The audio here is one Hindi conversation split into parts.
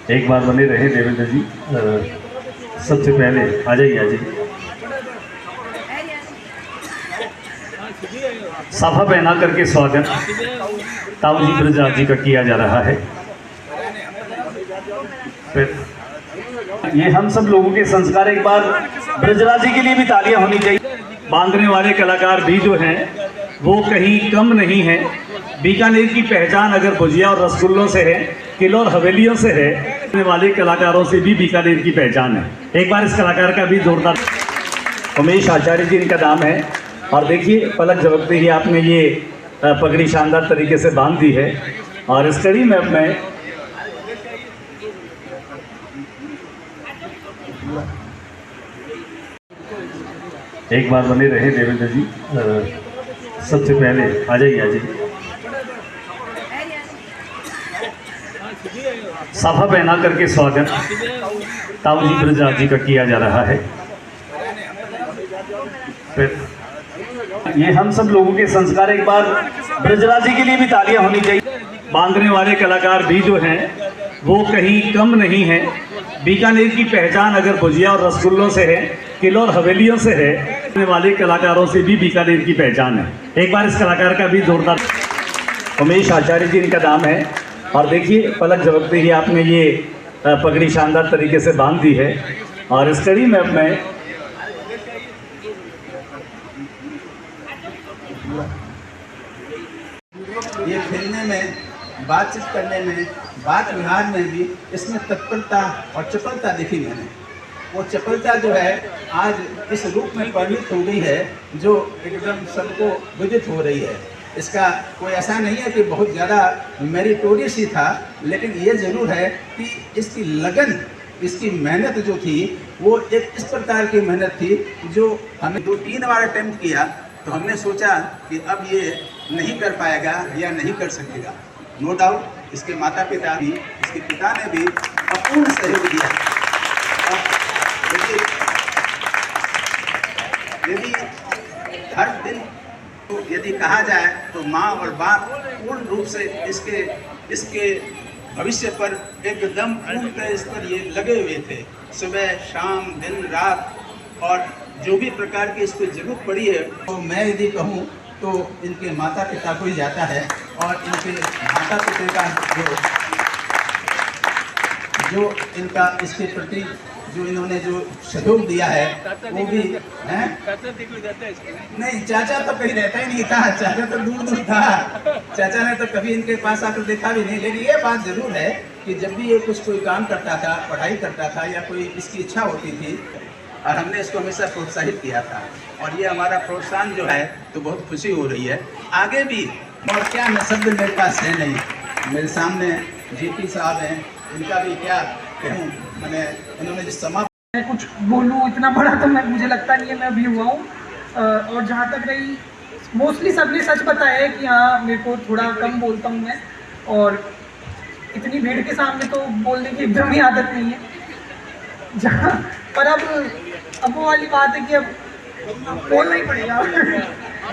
एक बार बने रहे देवेंद्र जी। सबसे पहले आ जाइए साफा पहना करके स्वागत ताऊ जी ब्रजराज जी का किया जा रहा है। ये हम सब लोगों के संस्कार। एक बार ब्रजराज जी के लिए भी तालियां होनी चाहिए। बांधने वाले कलाकार भी जो हैं वो कहीं कम नहीं है। बीकानेर की पहचान अगर भुजिया और रसगुल्लों से है, किलों और हवेलियों से है, बांधने वाले कलाकारों से भी बीकानेर की पहचान है। एक बार इस कलाकार का भी जोरदार। उमेश आचार्य जी इनका नाम है। और देखिए पलक झपकते ही आपने ये पगड़ी शानदार तरीके से बांध दी है। और इस कड़ी में अब मैं एक बार बने रहे देवेंद्र जी। सबसे पहले आ जाइए साफा पहना करके स्वागत ताऊ जी ब्रजराज जी का किया जा रहा है। ये हम सब लोगों के संस्कार। एक बार ब्रजराज जी के लिए भी तालियां होनी चाहिए। बांधने वाले कलाकार भी जो हैं वो कहीं कम नहीं है। बीकानेर की पहचान अगर भुजिया और रसगुल्लों से है, किलों और हवेलियों से है, बांधने वाले कलाकारों से भी बीकानेर की पहचान है। एक बार इस कलाकार का भी जोरदार। उमेश आचार्य जी इनका नाम है। और देखिए पलक झपकते ही आपने ये पगड़ी शानदार तरीके से बांध दी है। और इस कड़ी में अब मैं ये खेलने में, बातचीत करने में, बात व्यवहार में भी इसमें तत्परता और चपलता देखी मैंने। वो चपलता जो है आज इस रूप में परिणित हो गई है जो एकदम सबको विदित हो रही है। इसका कोई ऐसा नहीं है कि बहुत ज़्यादा मेरिटोरियस ही था, लेकिन ये ज़रूर है कि इसकी लगन, इसकी मेहनत जो थी वो एक इस प्रकार की मेहनत थी जो हमें 2-3 बार अटेम्प्ट किया तो हमने सोचा कि अब ये नहीं कर पाएगा या नहीं कर सकेगा। नो डाउट इसके माता पिता भी, इसके पिता ने भी अपूर्ण सहयोग दिया। यदि हर दिन तो यदि कहा जाए तो माँ और बाप पूर्ण रूप से इसके भविष्य पर एकदम पूर्ण इस पर ये लगे हुए थे। सुबह शाम दिन रात और जो भी प्रकार की इसको जरूरत पड़ी है तो मैं यदि कहूँ तो इनके माता पिता को ही जाता है। और इनके माता पिता का जो इनका इसके प्रति जो इन्होंने जो सहयोग दिया है वो भी है। नहीं, चाचा तो कहीं रहता ही नहीं था, चाचा तो दूर दूर था। चाचा ने तो कभी इनके पास आकर देखा भी नहीं। लेकिन ये बात जरूर है कि जब भी ये कुछ कोई काम करता था, पढ़ाई करता था या कोई इसकी इच्छा होती थी और हमने इसको हमेशा प्रोत्साहित किया था। और ये हमारा प्रोत्साहन जो है तो बहुत खुशी हो रही है आगे भी। और क्या मैं शब्द मेरे पास है नहीं। मेरे सामने जीपी साहब हैं, इनका भी क्या कहूँ, मैंने उन्होंने जो समाप्त मैं कुछ बोलूँ इतना बड़ा तो मुझे लगता नहीं है मैं अभी हुआ हूँ। और जहाँ तक रही, मोस्टली सबने सच बताया है कि हाँ मेरे को थोड़ा कम बोलता हूँ मैं, और इतनी भीड़ के सामने तो बोलने की एकदम ही आदत नहीं है। जहाँ पर अब वो वाली बात है कि अब बोलना ही पड़ेगा।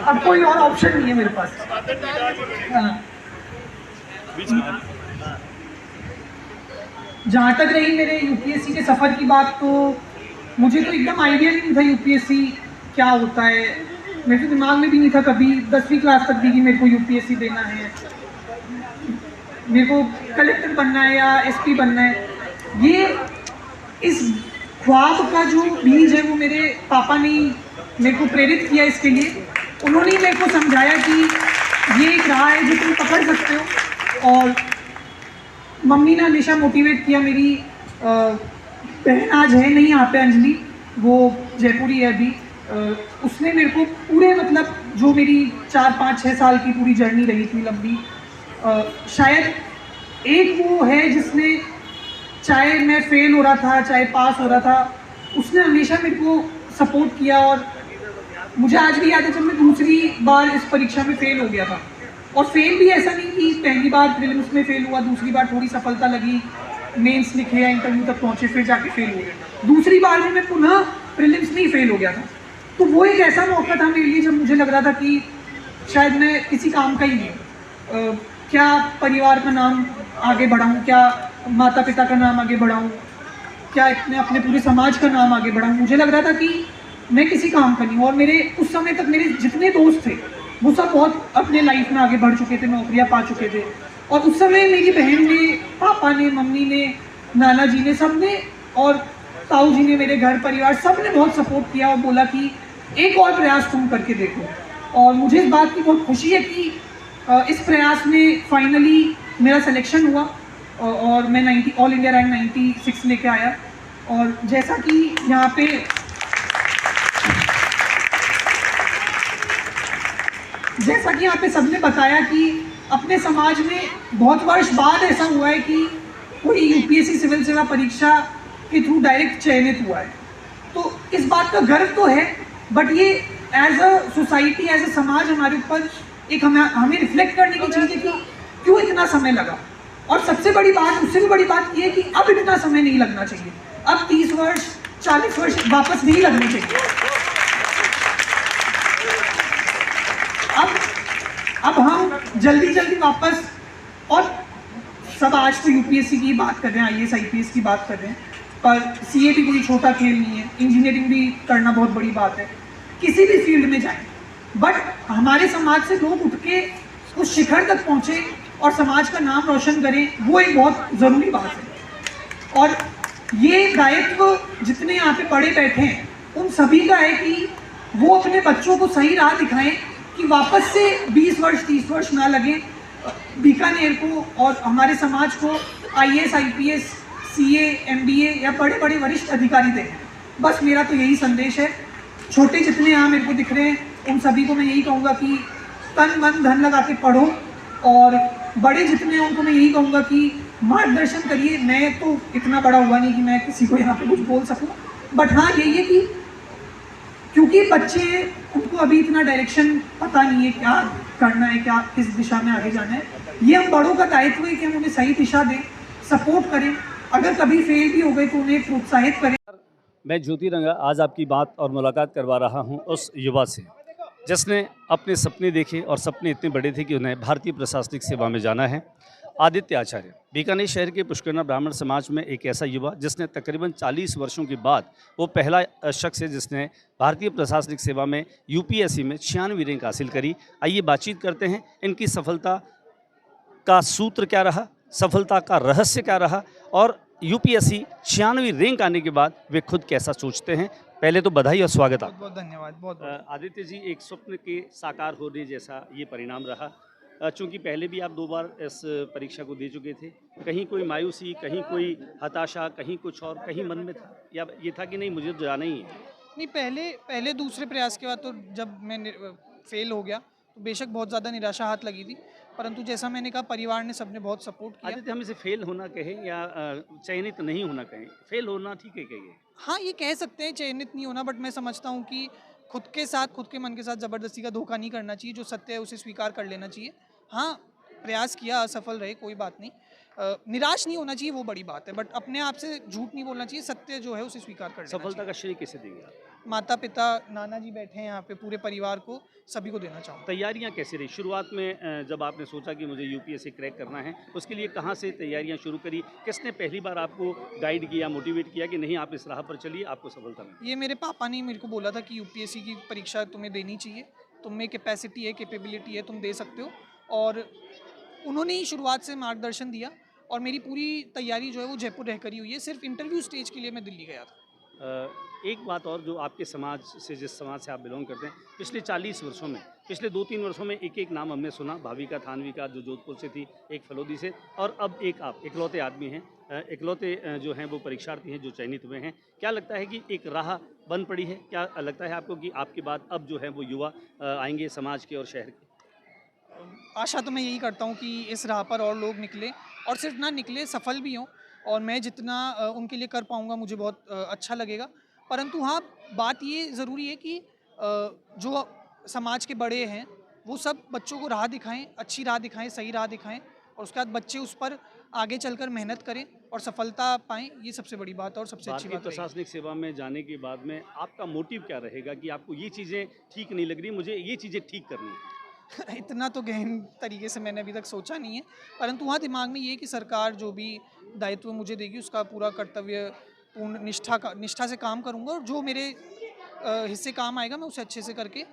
अब कोई और ऑप्शन नहीं है मेरे पास। हाँ। जहाँ तक रही मेरे यूपीएससी के सफ़र की बात, तो मुझे तो एकदम आइडिया नहीं था यूपीएससी क्या होता है। मेरे तो दिमाग में भी नहीं था कभी 10वीं क्लास तक भी कि मेरे को यूपीएससी देना है, मेरे को कलेक्टर बनना है या एसपी बनना है। ये इस ख्वाब का जो बीज है वो मेरे पापा ने मेरे को प्रेरित किया इसके लिए। उन्होंने ही मेरे को समझाया कि ये एक राह है जो तुम पकड़ सकते हो। और मम्मी ने हमेशा मोटिवेट किया। मेरी बहन आज है नहीं यहाँ पे, अंजलि, वो जयपुरी है अभी। उसने मेरे को पूरे मतलब जो मेरी 4-5-6 साल की पूरी जर्नी रही थी लंबी, शायद एक वो है जिसने, चाहे मैं फेल हो रहा था चाहे पास हो रहा था, उसने हमेशा मेरे को सपोर्ट किया। और मुझे आज भी याद है जब मैं दूसरी बार इस परीक्षा में फेल हो गया था, और फेल भी ऐसा नहीं कि पहली बार प्रीलिम्स में फेल हुआ, दूसरी बार थोड़ी सफलता लगी, मेंस लिखे या इंटरव्यू तक पहुंचे, फिर जाके फेल हो गया। दूसरी बार में मैं पुनः प्रीलिम्स में ही फेल हो गया था। तो वो एक ऐसा मौका था मेरे लिए जब मुझे लग रहा था कि शायद मैं किसी काम का ही नहीं, क्या परिवार का नाम आगे बढ़ाऊँ, क्या माता पिता का नाम आगे बढ़ाऊँ, क्या मैं अपने पूरे समाज का नाम आगे बढ़ाऊँ। मुझे लग रहा था कि मैं किसी काम का नहीं हूँ। और मेरे उस समय तक मेरे जितने दोस्त थे वो सब बहुत अपने लाइफ में आगे बढ़ चुके थे, नौकरियाँ पा चुके थे। और उस समय मेरी बहन ने, पापा ने, मम्मी ने, नाना जी ने, सब ने, और ताऊ जी ने, मेरे घर परिवार सब ने बहुत सपोर्ट किया और बोला कि एक और प्रयास तुम करके देखो। और मुझे इस बात की बहुत खुशी है कि इस प्रयास में फाइनली मेरा सिलेक्शन हुआ और मैं 90 ऑल इंडिया रैंक 96 लेके आया। और जैसा कि यहाँ पे सबने बताया कि अपने समाज में बहुत वर्ष बाद ऐसा हुआ है कि कोई यूपीएससी सिविल सेवा परीक्षा के थ्रू डायरेक्ट चयनित हुआ है। तो इस बात का गर्व तो है, बट ये as a society, as a समाज हमारे ऊपर एक हमें रिफ्लेक्ट करने की चीज़ है कि क्यों इतना समय लगा। और सबसे बड़ी बात, उससे भी बड़ी बात ये है कि अब इतना समय नहीं लगना चाहिए। अब 30 वर्ष 40 वर्ष वापस नहीं लगने चाहिए। अब हम जल्दी वापस, और सब आज तो यूपीएससी की बात कर रहे हैं, आईएएस आईपीएस की बात कर रहे हैं, पर सीए भी कोई छोटा खेल नहीं है, इंजीनियरिंग भी करना बहुत बड़ी बात है। किसी भी फील्ड में जाएं, बट हमारे समाज से लोग उठ के उस शिखर तक पहुँचे और समाज का नाम रोशन करें, वो एक बहुत ज़रूरी बात है। और ये दायित्व जितने यहाँ पे पढ़े बैठे हैं उन सभी का है कि वो अपने बच्चों को सही राह दिखाएं कि वापस से 20 वर्ष 30 वर्ष ना लगे बीकानेर को और हमारे समाज को आईएएस आईपीएस सीए एमबीए या बड़े बड़े वरिष्ठ अधिकारी दें। बस मेरा तो यही संदेश है। छोटे जितने यहाँ मेरे को दिख रहे हैं उन सभी को मैं यही कहूँगा कि तन मन धन लगा के पढ़ो, और बड़े जितने हैं उनको मैं यही कहूँगा कि मार्गदर्शन करिए। मैं तो इतना बड़ा हुआ नहीं कि मैं किसी को यहाँ पे कुछ बोल सकूँ, बट हाँ यही है कि क्योंकि बच्चे, उनको अभी इतना डायरेक्शन पता नहीं है क्या करना है, क्या किस दिशा में आगे जाना है। ये हम बड़ों का दायित्व है कि हम उन्हें सही दिशा दें, सपोर्ट करें, अगर कभी फेल भी हो गए तो उन्हें प्रोत्साहित करें। मैं ज्योति रंगा आज आपकी बात और मुलाकात करवा रहा हूं उस युवा से जिसने अपने सपने देखे और सपने इतने बड़े थे कि उन्हें भारतीय प्रशासनिक सेवा में जाना है। आदित्य आचार्य बीकानेर शहर के पुष्करना ब्राह्मण समाज में एक ऐसा युवा जिसने तकरीबन 40 वर्षों के बाद वो पहला शख्स है जिसने भारतीय प्रशासनिक सेवा में यूपीएससी में 96 रैंक हासिल करी। आइए बातचीत करते हैं, इनकी सफलता का सूत्र क्या रहा, सफलता का रहस्य क्या रहा, और यूपीएससी 96 रैंक आने के बाद वे खुद कैसा सोचते हैं। पहले तो बधाई और स्वागत बहुत आप। बहुत धन्यवाद। बहुत आदित्य जी, एक स्वप्न के साकार होने जैसा ये परिणाम रहा। चूंकि पहले भी आप 2 बार इस परीक्षा को दे चुके थे, कहीं कोई मायूसी, कहीं कोई हताशा, कहीं कुछ और, कहीं मन में था या ये था कि नहीं मुझे तो जाना ही है? नहीं, पहले दूसरे प्रयास के बाद तो जब मैं फेल हो गया तो बेशक बहुत ज़्यादा निराशा हाथ लगी थी, परंतु जैसा मैंने कहा परिवार ने सबने बहुत सपोर्ट किया। आदित्य, हम इसे फेल होना कहें या चयनित नहीं होना कहें, फेल होना ठीक है कहिए? हाँ, ये कह सकते हैं चयनित नहीं होना, बट मैं समझता हूँ कि खुद के साथ, खुद के मन के साथ ज़बरदस्ती का धोखा नहीं करना चाहिए। जो सत्य है उसे स्वीकार कर लेना चाहिए। हाँ, प्रयास किया, असफल रहे, कोई बात नहीं। निराश नहीं होना चाहिए, वो बड़ी बात है, बट अपने आप से झूठ नहीं बोलना चाहिए, सत्य जो है उसे स्वीकार कर लेना सफलता चाहिए। का श्रेय किसे देंगे आप? माता पिता, नाना जी बैठे हैं यहाँ पे, पूरे परिवार को, सभी को देना चाहूँगा। तैयारियां कैसी रही शुरुआत में? जब आपने सोचा कि मुझे यूपीएससी क्रैक करना है, उसके लिए कहाँ से तैयारियां शुरू करी? किसने पहली बार आपको गाइड किया, मोटिवेट किया कि नहीं आप इस राह पर चलिए, आपको सफलता मिलेगी? ये मेरे पापा ने मेरे को बोला था कि यूपीएससी की परीक्षा तुम्हें देनी चाहिए, तुम में कैपेसिटी है, कैपेबिलिटी है, तुम दे सकते हो। और उन्होंने ही शुरुआत से मार्गदर्शन दिया, और मेरी पूरी तैयारी जो है वो जयपुर रहकर ही हुई है। सिर्फ इंटरव्यू स्टेज के लिए मैं दिल्ली गया था। एक बात और, जो आपके समाज से, जिस समाज से आप बिलोंग करते हैं, पिछले 40 वर्षों में, पिछले 2-3 वर्षों में एक नाम हमने सुना, भाविका थानवी जो जोधपुर से थी, एक फलोदी से, और अब एक आप इकलौते आदमी हैं, इकलौते जो हैं वो परीक्षार्थी हैं जो चयनित हुए हैं। क्या लगता है कि एक राह बन पड़ी है? क्या लगता है आपको कि आपके बाद अब जो है वो युवा आएंगे समाज के और शहर के? आशा तो मैं यही करता हूँ कि इस राह पर और लोग निकले, और सिर्फ ना निकले, सफल भी हों, और मैं जितना उनके लिए कर पाऊँगा मुझे बहुत अच्छा लगेगा। परंतु हाँ, बात ये ज़रूरी है कि जो समाज के बड़े हैं वो सब बच्चों को राह दिखाएं, अच्छी राह दिखाएं, सही राह दिखाएं, और उसके बाद बच्चे उस पर आगे चलकर मेहनत करें और सफलता पाएं। ये सबसे बड़ी बात है और सबसे अच्छी भारतीय बात रहेगी। प्रशासनिक सेवा में जाने के बाद में आपका मोटिव क्या रहेगा कि आपको ये चीज़ें ठीक नहीं लग रही, मुझे ये चीज़ें ठीक करनी है? इतना तो गहन तरीके से मैंने अभी तक सोचा नहीं है, परंतु हाँ दिमाग में ये है कि सरकार जो भी दायित्व मुझे देगी उसका पूरा कर्तव्य पूर्ण निष्ठा से काम करूँगा, और जो मेरे हिस्से काम आएगा मैं उसे अच्छे से करके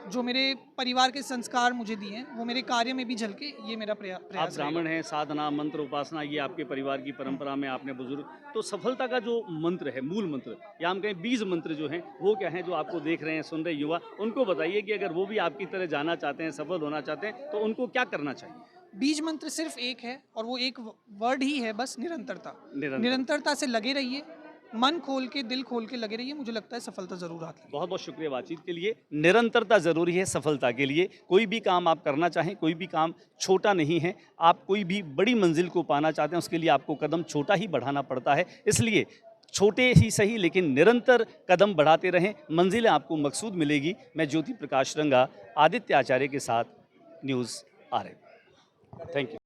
जो मेरे परिवार के संस्कार मुझे दिए हैं वो मेरे कार्य में भी झलके, ये मेरा आप प्रयास ब्राह्मण हैं, साधना मंत्र उपासना ये आपके परिवार की परंपरा में आपने बुजुर्ग, तो सफलता का जो मंत्र है, मूल मंत्र या हम कहें बीज मंत्र जो हैं वो क्या हैं, जो आपको देख रहे हैं, सुन रहे युवा, उनको बताइए कि अगर वो भी आपकी तरह जाना चाहते हैं, सफल होना चाहते हैं, तो उनको क्या करना चाहिए। बीज मंत्र सिर्फ एक है और वो एक वर्ड ही है, बस निरंतरता। निरंतरता से लगे रहिए, मन खोल के दिल खोल के लगे रहिए, मुझे लगता है सफलता जरूर आती है। बहुत बहुत शुक्रिया बातचीत के लिए। निरंतरता जरूरी है सफलता के लिए। कोई भी काम आप करना चाहें, कोई भी काम छोटा नहीं है। आप कोई भी बड़ी मंजिल को पाना चाहते हैं, उसके लिए आपको कदम छोटा ही बढ़ाना पड़ता है। इसलिए छोटे ही सही लेकिन निरंतर कदम बढ़ाते रहें, मंजिलें आपको मकसूद मिलेगी। मैं ज्योति प्रकाश रंगा, आदित्य आचार्य के साथ, न्यूज़ RN। Thank you.